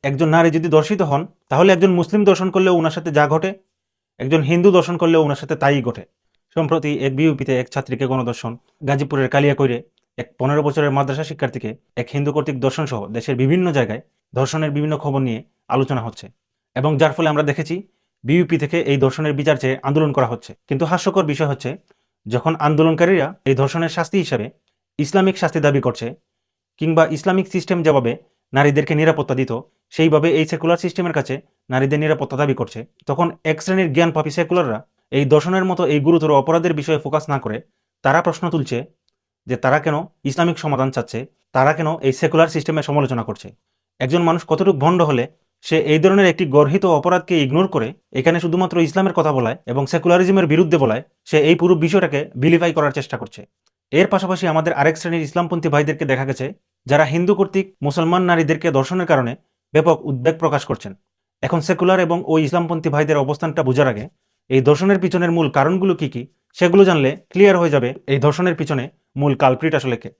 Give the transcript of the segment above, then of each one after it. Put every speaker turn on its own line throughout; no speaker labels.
একজন নারী যদি দর্শিত হন তাহলে একজন মুসলিম দর্শন করলেও ওনার সাথে যা ঘটে, একজন হিন্দু দর্শন করলেও ওনার সাথে তাই ঘটে। সম্প্রতি এক বিউপিতে এক ছাত্রীকে গণধর্ষণ, গাজীপুরের কালিয়াকৈরে এক 15 বছরের মাদ্রাসা শিক্ষার্থীকে এক হিন্দু কর্তৃক দর্শন সহ দেশের বিভিন্ন জায়গায় ধর্ষণের বিভিন্ন খবর নিয়ে আলোচনা হচ্ছে, এবং যার ফলে আমরা দেখেছি বিউপি থেকে এই ধর্ষণের বিচার চেয়ে আন্দোলন করা হচ্ছে। কিন্তু হাস্যকর বিষয় হচ্ছে, যখন আন্দোলনকারীরা এই ধর্ষণের শাস্তি হিসাবে ইসলামিক শাস্তি দাবি করছে, কিংবা ইসলামিক সিস্টেম যেভাবে নারীদেরকে নিরাপত্তা দিত সেইভাবে এই সেকুলার সিস্টেমের কাছে নারীদের নিরাপত্তা দাবি করছে, তখন এক শ্রেণীর জ্ঞানপাপী সেকুলাররা এই দর্শনের মতো এই গুরুতর অপরাধের বিষয়ে ফোকাস না করে তারা প্রশ্ন তুলছে যে তারা কেন ইসলামিক সমাধান চাচ্ছে, তারা কেন এই সেকুলার সিস্টেমের সমালোচনা করছে। একজন মানুষ কতটুকু ভণ্ড হলে সে এই ধরনের একটি গর্হিত অপরাধকে ইগনোর করে এখানে শুধুমাত্র ইসলামের কথা বলায় এবং সেকুলারিজমের বিরুদ্ধে বলায় সে এই পুরো বিষয়টাকে ভিলিফাই করার চেষ্টা করছে। এর পাশাপাশি আমাদের আরেক শ্রেণীর ইসলামপন্থী ভাইদেরকে দেখা গেছে যারা হিন্দু কর্তৃক মুসলমান নারীদেরকে ধর্ষণের কারণে ব্যাপক উদ্বেগ প্রকাশ করছেন। এখন সেকুলার এবং ওই ইসলামপন্থী ভাইদের অবস্থানটা বোঝার আগে এই ধর্ষণের পিছনের মূল কারণগুলো কি কি সেগুলো জানলে ক্লিয়ার হয়ে যাবে এই ধর্ষণের পিছনে মূল কালপ্রিট আসলে কে।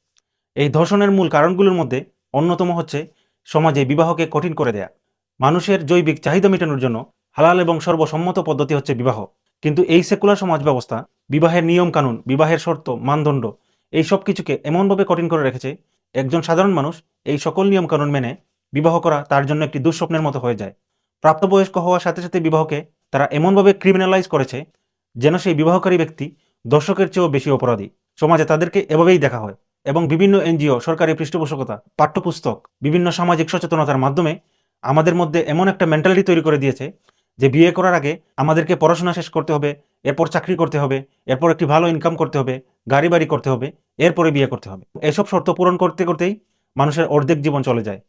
এই ধর্ষণের মূল কারণগুলোর মধ্যে অন্যতম হচ্ছে সমাজে বিবাহকে কঠিন করে দেয়া। মানুষের জৈবিক চাহিদা মেটানোর জন্য হালাল এবং সর্বসম্মত পদ্ধতি হচ্ছে বিবাহ, কিন্তু এই সেকুলার সমাজ ব্যবস্থা বিবাহের নিয়ম কানুন, বিবাহের শর্ত, মানদণ্ড এই সব কিছুকে এমনভাবে কঠিন করে রেখেছে একজন সাধারণ মানুষ এই সকল নিয়ম কানুন মেনে বিবাহ করা তার জন্য একটি দুঃস্বপ্নের মতো হয়ে যায়। প্রাপ্তবয়স্ক হওয়ার সাথে সাথে বিবাহকে তারা এমনভাবে ক্রিমিনালাইজ করেছে যেন সেই বিবাহকারী ব্যক্তি দর্শকের চেয়েও বেশি অপরাধী। সমাজে তাদেরকে এভাবেই দেখা হয়, এবং বিভিন্ন এনজিও, সরকারি পৃষ্ঠপোষকতা, পাঠ্যপুস্তক, বিভিন্ন সামাজিক সচেতনতার মাধ্যমে আমাদের মধ্যে এমন একটা মেন্টালিটি তৈরি করে দিয়েছে যে বিয়ে করার আগে আমাদেরকে পড়াশোনা শেষ করতে হবে, এরপর চাকরি করতে হবে, এরপর একটি ভালো ইনকাম করতে হবে, গাড়ি বাড়ি করতে হবে, এরপরে বিয়ে করতে হবে। এসব শর্ত পূরণ করতে করতেই মানুষের অর্ধেক জীবন চলে যায়।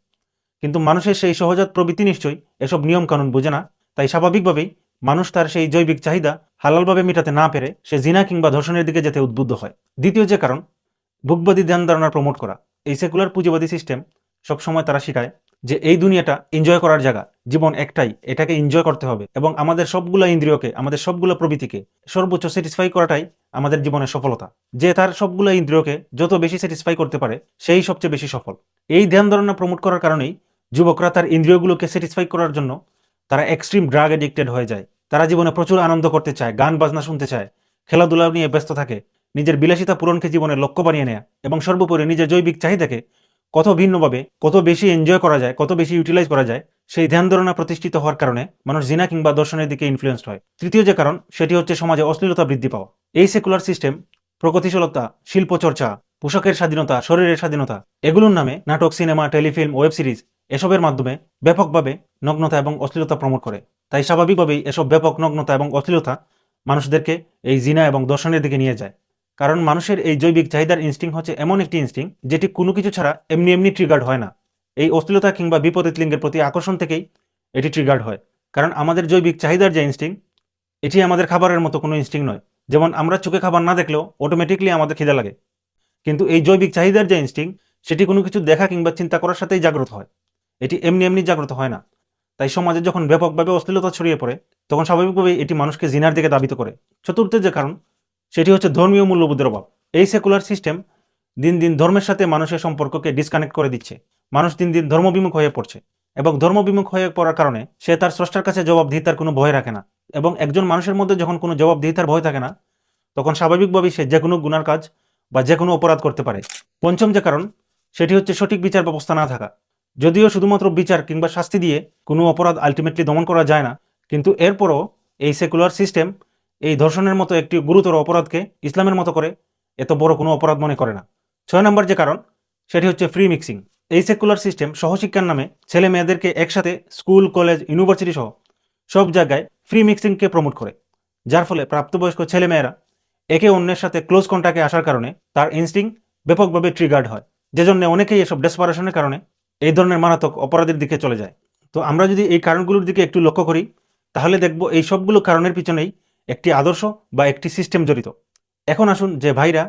কিন্তু মানুষের সেই সহজাত প্রবৃত্তি নিশ্চয়ই এসব নিয়ম কানুন বোঝে না, তাই স্বাভাবিকভাবেই মানুষ তার সেই জৈবিক চাহিদা হালালভাবে মেটাতে না পেরে সে জিনা কিংবা ধর্ষণের দিকে যেতে উদ্বুদ্ধ হয়। দ্বিতীয় যে কারণ, ভোগবাদী ধ্যান ধারণা প্রমোট করা। এই সেকুলার পুঁজিবাদী সিস্টেম সবসময় তারা শেখায় যে এই দুনিয়াটা এনজয় করার জায়গা, জীবন একটাই, এটাকে এনজয় করতে হবে, এবং আমাদের সবগুলো ইন্দ্রিয়কে, আমাদের সবগুলো প্রবৃত্তিকে সর্বোচ্চ স্যাটিসফাই করাটাই আমাদের জীবনের সফলতা। যে তার সবগুলো ইন্দ্রিয়কে যত বেশি স্যাটিসফাই করতে পারে সেই সবচেয়ে বেশি সফল। এই ধ্যান ধারণা প্রমোট করার কারণেই যুবকরা তার ইন্দ্রিয়গুলোকে স্যাটিসফাই করার জন্য তারা এক্সট্রিম ড্রাগ এডিক্টেড হয়ে যায়। তারা জীবনে প্রচুর আনন্দ করতে চায়, গান বাজনা শুনতে চায়, খেলাধুলা নিয়ে ব্যস্ত থাকে, নিজের বিলাসিতা পূরণকে জীবনের লক্ষ্য বানিয়ে নেয়া, এবং সর্বোপরি নিজের জৈবিক চাহিদাকে কত ভিন্নভাবে কত বেশি এনজয় করা যায়, কত বেশি ইউটিলাইজ করা যায়, সেই ধ্যান ধারণা প্রতিষ্ঠিত হওয়ার কারণে মানুষ জিনা কিংবা দর্শনের দিকে ইনফ্লুয়েন্সড হয়। তৃতীয় যে কারণ, সেটি হচ্ছে সমাজে অশ্লীলতা বৃদ্ধি পাওয়া। এই সেকুলার সিস্টেম প্রগতিশীলতা, শিল্পচর্চা, পোশাকের স্বাধীনতা, শরীরের স্বাধীনতা এগুলোর নামে নাটক, সিনেমা, টেলিফিল্ম, ওয়েব সিরিজ এসবের মাধ্যমে ব্যাপকভাবে নগ্নতা এবং অশ্লীলতা প্রমোট করে। তাই স্বাভাবিকভাবেই এসব ব্যাপক নগ্নতা এবং অশ্লীলতা মানুষদেরকে এই জিনা এবং দর্শনের দিকে নিয়ে যায়। কারণ মানুষের এই জৈবিক চাহিদার ইনস্টিং হচ্ছে এমন একটি ইনস্টিং যেটি কোনো কিছু ছাড়া এমনি এমনি ট্রিগার্ড হয় না। এই অশ্লীলতা কিংবা বিপরীত লিঙ্গের প্রতি আকর্ষণ থেকেই এটি ট্রিগার্ড হয়। কারণ আমাদের জৈবিক চাহিদার যে ইনস্টিং, এটি আমাদের খাবারের মতো কোনো ইনস্টিং নয়। যেমন আমরা চোখে খাবার না দেখলেও অটোমেটিকলি আমাদের খিদে লাগে, কিন্তু এই জৈবিক চাহিদার যে ইনস্টিং, সেটি কোনো কিছু দেখা কিংবা চিন্তা করার সাথেই জাগ্রত হয়, এটি এমনি এমনি জাগ্রত হয় না। তাই সমাজে যখন ব্যাপকভাবে অশ্লীলতা ছড়িয়ে পড়ে তখন স্বাভাবিকভাবেই এটি মানুষকে জিনার দিকে দাবিত করে। চতুর্থ যে কারণ, সেটি হচ্ছে ধর্মীয় মূল্যবোধের অভাব। এই সেকুলার সিস্টেম দিন দিন ধর্মের সাথে মানুষের সম্পর্ককে ডিসকানেক্ট করে দিচ্ছে। মানুষ দিন দিন ধর্মবিমুখ হয়ে পড়ছে, এবং ধর্মবিমুখ হয়ে পড়ার কারণে সে তার স্রষ্টার কাছে জবাবদিহিতার কোনো ভয় রাখে না। এবং একজন মানুষের মধ্যে যখন কোনো জবাবদিহিতার ভয় থাকে না, তখন স্বাভাবিকভাবেই সে যে কোনো গুনার কাজ বা যে কোনো অপরাধ করতে পারে। পঞ্চম যে কারণ, সেটি হচ্ছে সঠিক বিচার ব্যবস্থা না থাকা। যদিও শুধুমাত্র বিচার কিংবা শাস্তি দিয়ে কোনো অপরাধ আলটিমেটলি দমন করা যায় না, কিন্তু এরপরও এই সেকুলার সিস্টেম এই ধর্ষণের মতো একটি গুরুতর অপরাধকে ইসলামের মতো করে এত বড় কোনো অপরাধ মনে করে না। 6 নম্বর যে কারণ, সেটি হচ্ছে ফ্রি মিক্সিং। এই সেকুলার সিস্টেম সহশিক্ষার নামে ছেলে মেয়েদেরকে একসাথে স্কুল, কলেজ, ইউনিভার্সিটি সহ সব জায়গায় ফ্রি মিক্সিংকে প্রমোট করে, যার ফলে প্রাপ্তবয়স্ক ছেলে মেয়েরা একে অন্যের সাথে ক্লোজ কন্ট্যাক্টে আসার কারণে তার ইনস্টিং ব্যাপকভাবে ট্রিগার্ড হয়, যেজন্য অনেকেই এসব ডেসপারেশনের কারণে এই ধরনের মারাত্মক অপরাধের দিকে চলে যায়। তো আমরা যদি এই কারণগুলোর দিকে একটু লক্ষ্য করি, তাহলে দেখব এই সবগুলো কারণের পিছনেই একটি আদর্শ বা একটি সিস্টেম জড়িত। এখন আসুন যে ভাইরা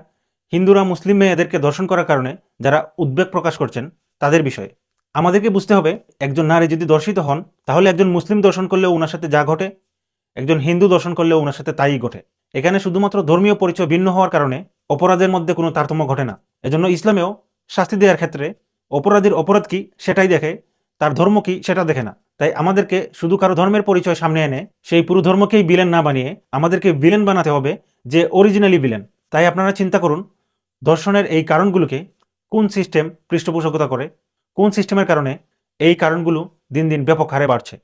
হিন্দুরা মুসলিম মেয়েদেরকে দর্শন করার কারণে যারা উদ্বেগ প্রকাশ করছেন তাদের বিষয়ে। আমাদেরকে বুঝতে হবে, একজন নারী যদি দর্শিত হন তাহলে একজন মুসলিম দর্শন করলেও ওনার সাথে যা ঘটে, একজন হিন্দু দর্শন করলেও ওনার সাথে তাই ঘটে। এখানে শুধুমাত্র ধর্মীয় পরিচয় ভিন্ন হওয়ার কারণে অপরাধের মধ্যে কোনো তারতম্য ঘটে না। এজন্য ইসলামেও শাস্তি দেওয়ার ক্ষেত্রে অপরাধীর অপরাধ কি সেটাই দেখে, তার ধর্ম কি সেটা দেখে না। তাই আমাদেরকে শুধু কারো ধর্মের পরিচয় সামনে এনে সেই পুরো ধর্মকেই ভিলেন না বানিয়ে আমাদেরকে ভিলেন বানাতে হবে যে অরিজিনালি ভিলেন। তাই আপনারা চিন্তা করুন দর্শনের এই কারণগুলোকে কোন সিস্টেম পৃষ্ঠপোষকতা করে, কোন সিস্টেমের কারণে এই কারণগুলো দিন দিন ব্যাপক হারে বাড়ছে।